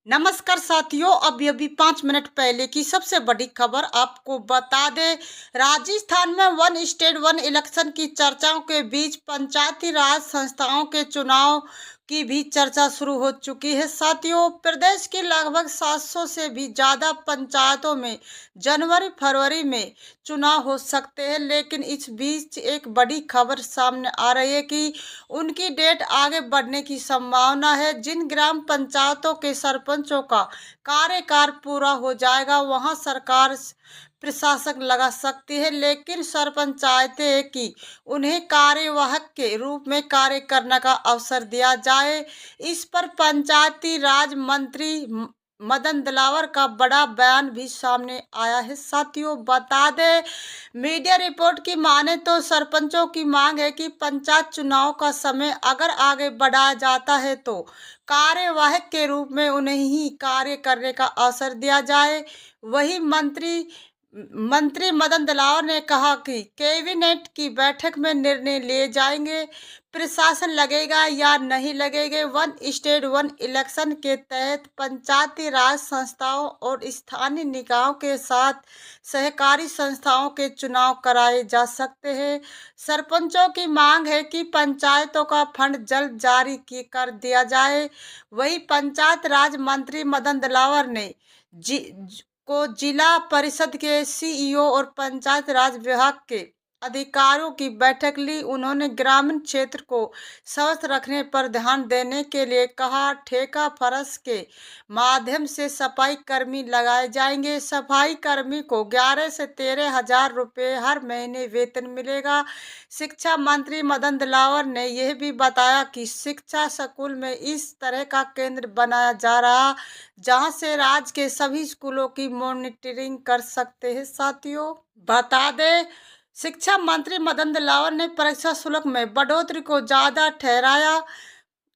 नमस्कार साथियों, अभी अभी 5 मिनट पहले की सबसे बड़ी खबर आपको बता दें। राजस्थान में वन स्टेट वन इलेक्शन की चर्चाओं के बीच पंचायती राज संस्थाओं के चुनाव की भी चर्चा शुरू हो चुकी है। साथियों, प्रदेश की लगभग 700 से भी ज्यादा पंचायतों में जनवरी फरवरी में चुनाव हो सकते हैं, लेकिन इस बीच एक बड़ी खबर सामने आ रही है कि उनकी डेट आगे बढ़ने की संभावना है। जिन ग्राम पंचायतों के सरपंचों का कार्यकाल पूरा हो जाएगा, वहां सरकार प्रशासक लगा सकती है, लेकिन सरपंच चाहते हैं कि उन्हें कार्यवाहक के रूप में कार्य करने का अवसर दिया जाए। इस पर पंचायती राज मंत्री मदन दिलावर का बड़ा बयान भी सामने आया है। साथियों, बता दें, मीडिया रिपोर्ट की माने तो सरपंचों की मांग है कि पंचायत चुनाव का समय अगर आगे बढ़ाया जाता है तो कार्यवाहक के रूप में उन्हें ही कार्य करने का अवसर दिया जाए। वही मंत्री मदन दिलावर ने कहा कि कैबिनेट की बैठक में निर्णय लिए जाएंगे, प्रशासन लगेगा या नहीं लगेगा। वन स्टेट वन इलेक्शन के तहत पंचायती राज संस्थाओं और स्थानीय निकायों के साथ सहकारी संस्थाओं के चुनाव कराए जा सकते हैं। सरपंचों की मांग है कि पंचायतों का फंड जल्द जारी कर दिया जाए। वही पंचायत राज मंत्री मदन दिलावर ने जिला परिषद के सीईओ और पंचायत राज विभाग के अधिकारियों की बैठक ली। उन्होंने ग्रामीण क्षेत्र को स्वस्थ रखने पर ध्यान देने के लिए कहा। ठेका फर्श के माध्यम से सफाई कर्मी लगाए जाएंगे। सफाई कर्मी को 11 से 13 हजार रुपये हर महीने वेतन मिलेगा। शिक्षा मंत्री मदन दिलावर ने यह भी बताया कि शिक्षा स्कूल में इस तरह का केंद्र बनाया जा रहा, जहां से राज्य के सभी स्कूलों की मॉनिटरिंग कर सकते हैं। साथियों, बता दें, शिक्षा मंत्री मदन दिलावर ने परीक्षा शुल्क में बढ़ोतरी को ज्यादा ठहराया।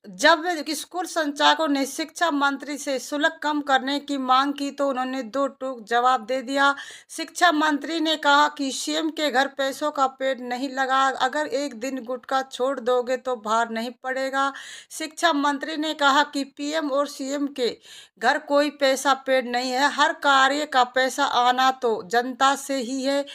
जब स्कूल संचालकों ने शिक्षा मंत्री से शुल्क कम करने की मांग की तो उन्होंने दो टूक जवाब दे दिया। शिक्षा मंत्री ने कहा कि सीएम के घर पैसों का पेड़ नहीं लगा, अगर एक दिन गुटखा छोड़ दोगे तो भार नहीं पड़ेगा। शिक्षा मंत्री ने कहा कि पीएम और सीएम के घर कोई पैसा पेड़ नहीं है, हर कार्य का पैसा आना तो जनता से ही है।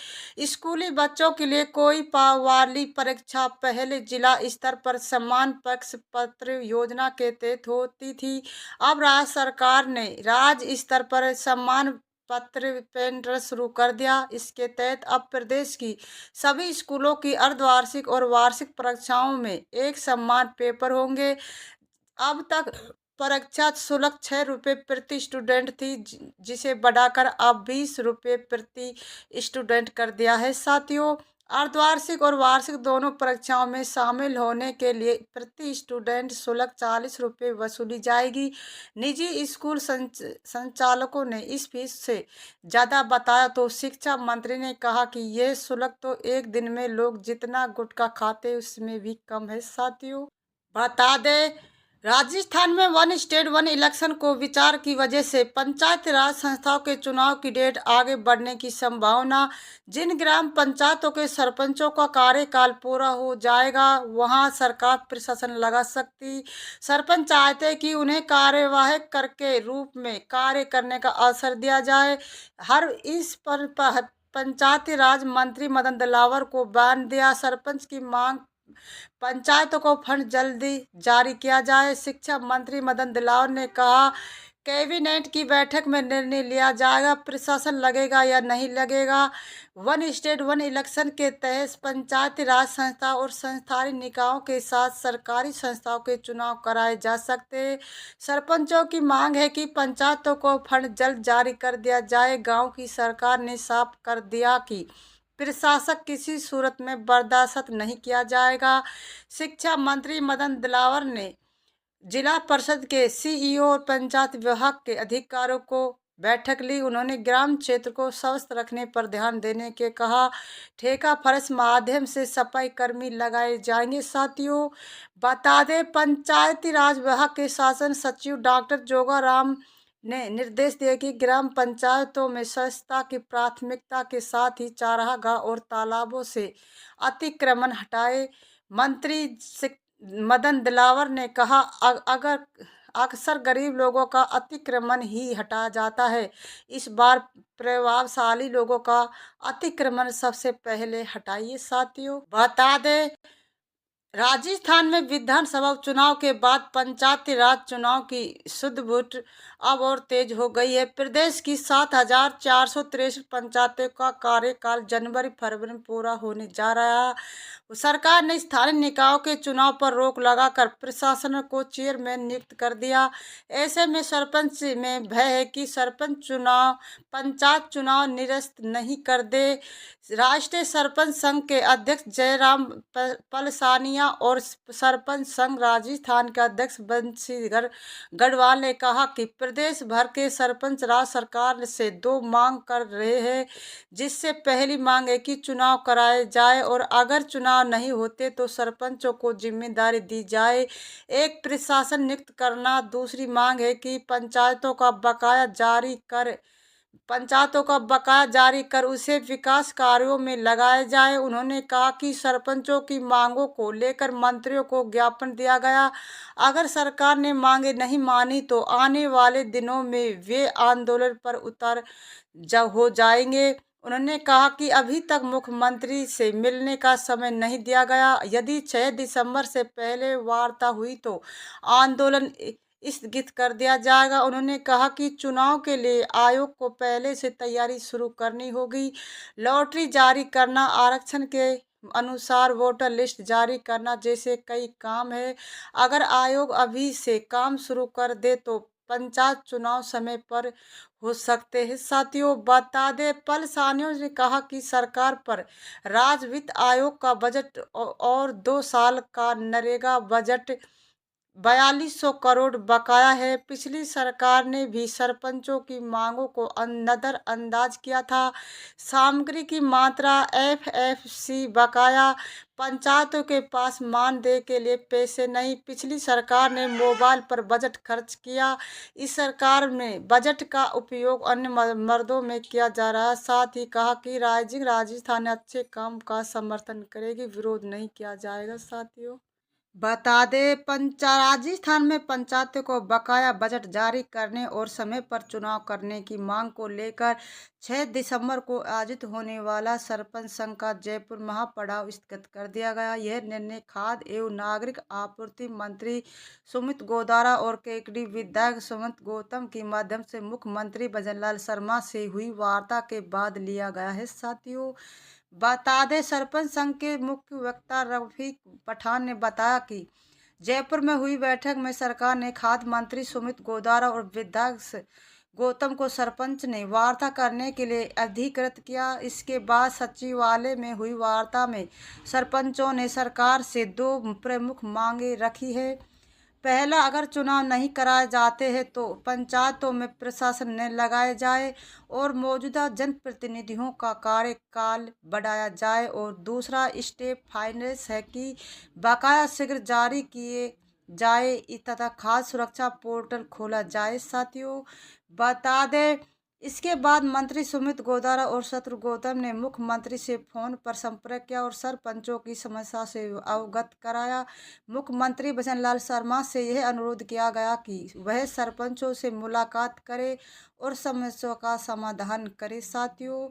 स्कूली बच्चों के लिए कोई वाली परीक्षा पहले जिला स्तर पर समान पक्ष पत्र योजना के तहत होती थी। अब राज्य सरकार ने राज्य स्तर पर सम्मान पत्र पेंटर शुरू कर दिया। इसके तहत अब प्रदेश की सभी स्कूलों की अर्धवार्षिक और वार्षिक परीक्षाओं में एक समान पेपर होंगे। अब तक परीक्षा शुल्क 6 रुपये प्रति स्टूडेंट थी, जिसे बढ़ाकर अब 20 रुपये प्रति स्टूडेंट कर दिया है। साथियों, अर्धवार्षिक और वार्षिक दोनों परीक्षाओं में शामिल होने के लिए प्रति स्टूडेंट शुल्क 40 रुपये वसूली जाएगी। निजी स्कूल संचालकों ने इस फीस से ज़्यादा बताया तो शिक्षा मंत्री ने कहा कि यह शुल्क तो एक दिन में लोग जितना गुटखा खाते उसमें भी कम है। साथियों, बता दें, राजस्थान में वन स्टेट वन इलेक्शन को विचार की वजह से पंचायत राज संस्थाओं के चुनाव की डेट आगे बढ़ने की संभावना। जिन ग्राम पंचायतों के सरपंचों का कार्यकाल पूरा हो जाएगा, वहां सरकार प्रशासन लगा सकती। सरपंच चाहते हैं कि उन्हें कार्यवाहक कर के रूप में कार्य करने का अवसर दिया जाए। इस पर पंचायती राज मंत्री मदन दिलावर को बयान दिया। सरपंच की मांग पंचायतों को फंड जल्दी जारी किया जाए। शिक्षा मंत्री मदन दिलावर ने कहा, कैबिनेट की बैठक में निर्णय लिया जाएगा, प्रशासन लगेगा या नहीं लगेगा। वन स्टेट वन इलेक्शन के तहत पंचायती राज संस्था और संस्थानीय निकायों के साथ सरकारी संस्थाओं के चुनाव कराए जा सकते हैं। सरपंचों की मांग है कि पंचायतों को फंड जल्द जारी कर दिया जाए। गांव की सरकार ने साफ कर दिया कि प्रशासक किसी सूरत में बर्दाश्त नहीं किया जाएगा। शिक्षा मंत्री मदन दिलावर ने जिला परिषद के सीईओ और पंचायत विभाग के अधिकारियों को बैठक ली। उन्होंने ग्राम क्षेत्र को स्वस्थ रखने पर ध्यान देने के कहा। ठेका फर्श माध्यम से सफाई कर्मी लगाए जाएंगे। साथियों, बता दें, पंचायती राज विभाग के शासन सचिव डॉक्टर जोगाराम ने निर्देश दिए कि ग्राम पंचायतों में स्वच्छता की प्राथमिकता के साथ ही चारागाह और तालाबों से अतिक्रमण हटाए। मंत्री मदन दिलावर ने कहा, अगर अक्सर गरीब लोगों का अतिक्रमण ही हटाया जाता है। इस बार प्रभावशाली लोगों का अतिक्रमण सबसे पहले हटाइए साथियों। बता दें, राजस्थान में विधानसभा चुनाव के बाद पंचायती राज चुनाव की सुध-बुध अब और तेज हो गई है। प्रदेश की 7,463 पंचायतों का कार्यकाल जनवरी-फरवरी में पूरा होने जा रहा है। सरकार ने स्थानीय निकायों के चुनाव पर रोक लगाकर प्रशासन को चेयरमैन नियुक्त कर दिया। ऐसे में सरपंच में भय है कि सरपंच चुनाव पंचायत चुनाव निरस्त नहीं कर दे। राष्ट्रीय सरपंच संघ के अध्यक्ष जयराम पलसानिया और सरपंच संघ राजस्थान के अध्यक्ष बंशीधर गढ़वाल ने कहा कि प्रदेश भर के सरपंच राज्य सरकार से दो मांग कर रहे हैं, जिससे पहली मांग है कि चुनाव कराए जाए और अगर चुनाव नहीं होते तो सरपंचों को जिम्मेदारी दी जाए, एक प्रशासन नियुक्त करना। दूसरी मांग है कि पंचायतों का बकाया जारी कर उसे विकास कार्यों में लगाया जाए। उन्होंने कहा कि सरपंचों की मांगों को लेकर मंत्रियों को ज्ञापन दिया गया। अगर सरकार ने मांगे नहीं मानी तो आने वाले दिनों में वे आंदोलन पर हो जाएंगे। उन्होंने कहा कि अभी तक मुख्यमंत्री से मिलने का समय नहीं दिया गया। यदि 6 दिसंबर से पहले वार्ता हुई तो आंदोलन स्थगित कर दिया जाएगा। उन्होंने कहा कि चुनाव के लिए आयोग को पहले से तैयारी शुरू करनी होगी। लॉटरी जारी करना, आरक्षण के अनुसार वोटर लिस्ट जारी करना जैसे कई काम है। अगर आयोग अभी से काम शुरू कर दे तो पंचायत चुनाव समय पर हो सकते हैं साथियों। बता दें, पलसानियों ने कहा कि सरकार पर राज्य वित्त आयोग का बजट और 2 साल का नरेगा बजट 4200 करोड़ बकाया है। पिछली सरकार ने भी सरपंचों की मांगों को नजरअंदाज किया था। सामग्री की मात्रा, एफएफसी बकाया, पंचायतों के पास मानदेय के लिए पैसे नहीं। पिछली सरकार ने मोबाइल पर बजट खर्च किया। इस सरकार में बजट का उपयोग अन्य मर्दों में किया जा रहा है। साथ ही कहा कि राजस्थान अच्छे काम का समर्थन करेगी, विरोध नहीं किया जाएगा साथियों। बता दें, राजस्थान में पंचायतों को बकाया बजट जारी करने और समय पर चुनाव करने की मांग को लेकर 6 दिसंबर को आयोजित होने वाला सरपंच संघ का जयपुर महापड़ाव स्थगित कर दिया गया। यह निर्णय खाद्य एवं नागरिक आपूर्ति मंत्री सुमित गोदारा और केकडी विधायक सुमित गौतम के माध्यम से मुख्यमंत्री भजनलाल शर्मा से हुई वार्ता के बाद लिया गया है साथियों। बता दें, सरपंच संघ के मुख्य वक्ता रफीक पठान ने बताया कि जयपुर में हुई बैठक में सरकार ने खाद्य मंत्री सुमित गोदारा और विधायक गौतम को सरपंच ने वार्ता करने के लिए अधिकृत किया। इसके बाद सचिवालय में हुई वार्ता में सरपंचों ने सरकार से 2 प्रमुख मांगे रखी है। पहला, अगर चुनाव नहीं कराए जाते हैं तो पंचायतों में प्रशासन न लगाया जाए और मौजूदा जनप्रतिनिधियों का कार्यकाल बढ़ाया जाए, और दूसरा स्टेप फाइनेंस है कि बकाया शीघ्र जारी किए जाए तथा खाद्य सुरक्षा पोर्टल खोला जाए साथियों। बता दें, इसके बाद मंत्री सुमित गोदारा और शत्रु गौतम ने मुख्यमंत्री से फोन पर संपर्क किया और सरपंचों की समस्या से अवगत कराया। मुख्यमंत्री भजनलाल शर्मा से यह अनुरोध किया गया कि वह सरपंचों से मुलाकात करे और समस्या का समाधान करे साथियों।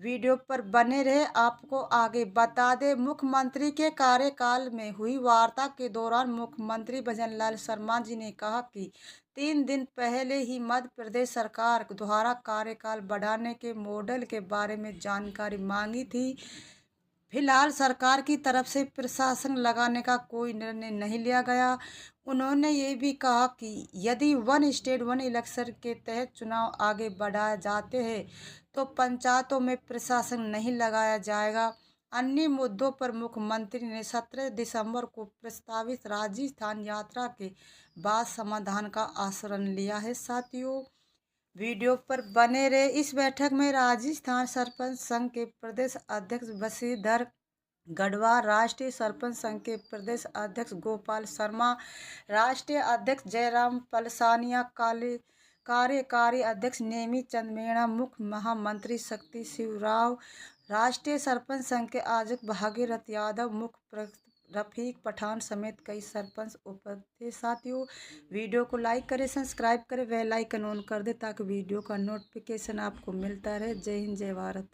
वीडियो पर बने रहे, आपको आगे बता दें, मुख्यमंत्री के कार्यकाल में हुई वार्ता के दौरान मुख्यमंत्री भजनलाल शर्मा जी ने कहा कि 3 दिन पहले ही मध्य प्रदेश सरकार द्वारा कार्यकाल बढ़ाने के मॉडल के बारे में जानकारी मांगी थी। फिलहाल सरकार की तरफ से प्रशासन लगाने का कोई निर्णय नहीं लिया गया। उन्होंने ये भी कहा कि यदि वन स्टेट वन इलेक्शन के तहत चुनाव आगे बढ़ाए जाते हैं तो पंचायतों में प्रशासन नहीं लगाया जाएगा। अन्य मुद्दों पर मुख्यमंत्री ने 17 दिसंबर को प्रस्तावित राजस्थान यात्रा के बाद समाधान का आश्वासन लिया है साथियों। वीडियो पर बने रहे। इस बैठक में राजस्थान सरपंच संघ के प्रदेश अध्यक्ष बंशीधर गढ़वाल, राष्ट्रीय सरपंच संघ के प्रदेश अध्यक्ष गोपाल शर्मा, राष्ट्रीय अध्यक्ष जयराम पलसानिया, कार्यकारी अध्यक्ष नेमी चंद मीणा, मुख्य महामंत्री शक्ति शिवराव, राष्ट्रीय सरपंच संघ के अध्यक्ष भागीरथ यादव, मुख्य रफीक पठान समेत कई सरपंच उपस्थित थे। साथियों, वीडियो को लाइक करें, सब्सक्राइब करें, बेल आइकन ऑन कर दें ताकि वीडियो का नोटिफिकेशन आपको मिलता रहे। जय हिंद, जय भारत।